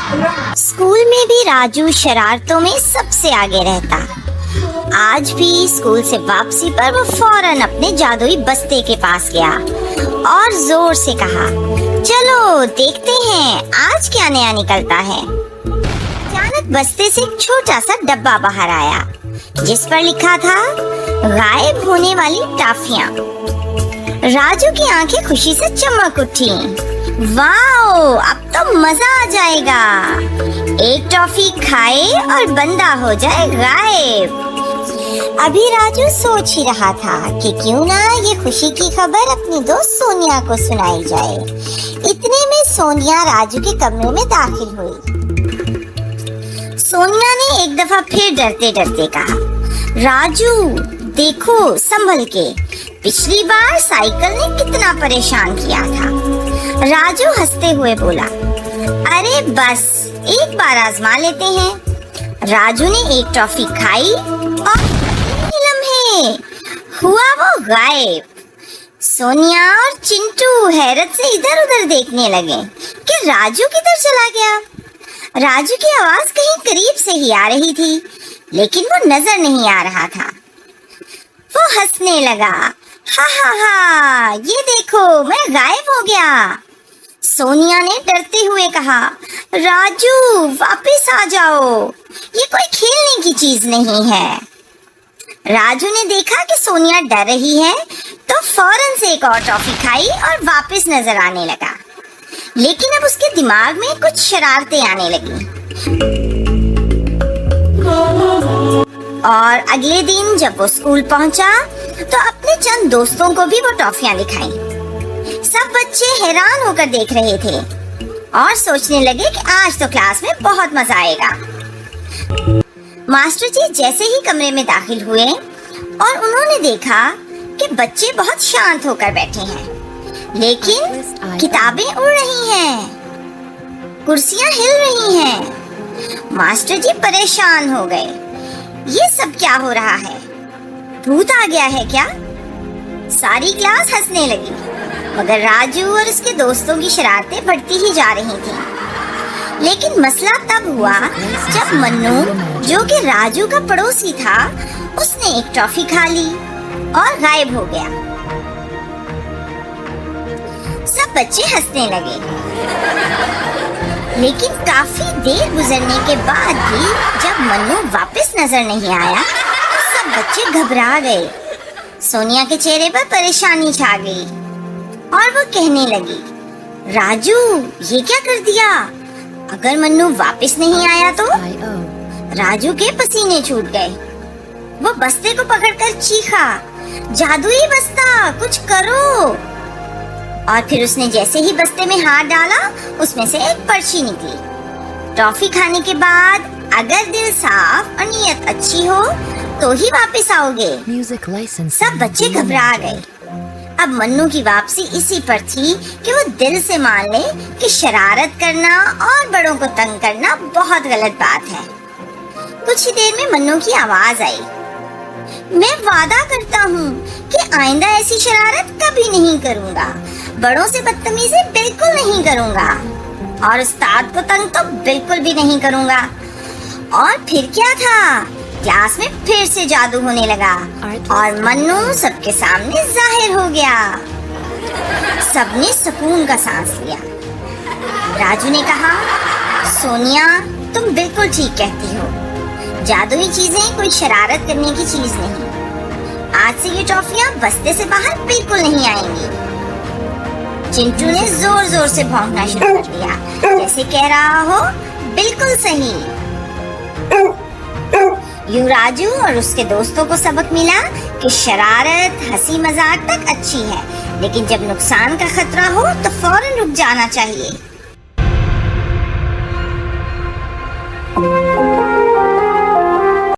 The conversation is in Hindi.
स्कूल में भी राजू शरारतों में सबसे आगे रहता। आज भी स्कूल से वापसी पर वो फौरन अपने जादुई बस्ते के पास गया और जोर से कहा, चलो देखते हैं आज क्या नया निकलता है। अचानक बस्ते से एक छोटा सा डब्बा बाहर आया जिस पर लिखा था गायब होने वाली टॉफियां। राजू की आंखें खुशी से चमक उठी। वाओ, अब तो मजा आ जाएगा। एक टॉफी खाए और बंदा हो जाए गायब। अभी राजू सोच ही रहा था कि क्यों ना ये खुशी की खबर अपनी दोस्त सोनिया को सुनाई जाए। इतने में सोनिया राजू के कमरे में दाखिल हुई। सोनिया ने एक दफा फिर डरते डरते कहा, राजू देखो संभल के, पिछली बार साइकिल ने कितना परेशान किया था। राजू हंसते हुए बोला, अरे बस एक बार आजमा लेते हैं। राजू ने एक टॉफी खाई और लम्हे हुआ वो गायब। सोनिया और चिंटू हैरत से इधर उधर देखने लगे कि राजू किधर चला गया। राजू की आवाज कहीं करीब से ही आ रही थी, लेकिन वो नजर नहीं आ रहा था। वो हंसने लगा, हा हा हा, ये देखो मैं गायब हो गया। सोनिया ने डरते हुए कहा, राजू वापस आ जाओ, ये कोई खेलने की चीज नहीं है। राजू ने देखा कि सोनिया डर रही है तो फौरन से एक और टॉफी खाई और वापस नजर आने लगा। लेकिन अब उसके दिमाग में कुछ शरारतें आने लगी। और अगले दिन जब वो स्कूल पहुंचा तो अपने चंद दोस्तों को भी वो टॉफियां दिखाई। सब बच्चे हैरान होकर देख रहे थे और सोचने लगे कि आज तो क्लास में बहुत मजा आएगा। मास्टर जी जैसे ही कमरे में दाखिल हुए और उन्होंने देखा कि बच्चे बहुत शांत होकर बैठे हैं, लेकिन किताबें उड़ रही हैं, कुर्सियां हिल रही हैं। मास्टर जी परेशान हो गए, ये सब क्या हो रहा है? भूत आ गया है क्या? सारी क्लास हंसने लगी, मगर राजू और उसके दोस्तों की शरारतें बढ़ती ही जा रही थीं। लेकिन मसला तब हुआ जब मन्नू, जो कि राजू का पड़ोसी था, उसने एक टॉफी खा ली और गायब हो गया। सब बच्चे हंसने लगे, लेकिन काफी देर गुजरने के बाद भी जब मन्नू वापस नजर नहीं आया तो सब बच्चे घबरा गए। सोनिया के चेहरे पर परेशानी छा गई और वो कहने लगी, राजू ये क्या कर दिया? अगर मन्नू वापस नहीं आया तो? राजू के पसीने छूट गए। वो बस्ते को पकड़कर चीखा, जादुई बस्ता, कुछ करो। और फिर उसने जैसे ही बस्ते में हाथ डाला, उसमें से एक पर्ची निकली। टॉफी खाने के बाद अगर दिल साफ और नीयत अच्छी हो तो ही वापस आओगे। सब बच्चे घबरा गए। अब मन्नू की वापसी इसी पर थी कि वो दिल से मान ले कि शरारत करना और बड़ों को तंग करना बहुत गलत बात है। कुछ ही देर में मन्नू की आवाज आई, मैं वादा करता हूँ कि आइंदा ऐसी शरारत कभी नहीं करूँगा, बड़ों से बदतमीजी बिल्कुल नहीं करूँगा और उस्ताद को तंग तो बिल्कुल भी नहीं करूँगा। और फिर क्या था, क्लास में फिर से जादू होने लगा और मन्नू सबके सामने जाहिर हो गया। सबने सुकून का सांस लिया। राजू ने कहा, सोनिया तुम बिल्कुल ठीक कहती हो, जादुई चीजें कोई शरारत करने की चीज नहीं। आज से ये टॉफियां बस्ते से बाहर बिल्कुल नहीं आएंगी। चिंटू ने जोर जोर से भौंकना शुरू कर दिया, जैसे कह रहा हो बिल्कुल सही। यूं राजू और उसके दोस्तों को सबक मिला कि शरारत हंसी मजाक तक अच्छी है, लेकिन जब नुकसान का खतरा हो तो फौरन रुक जाना चाहिए।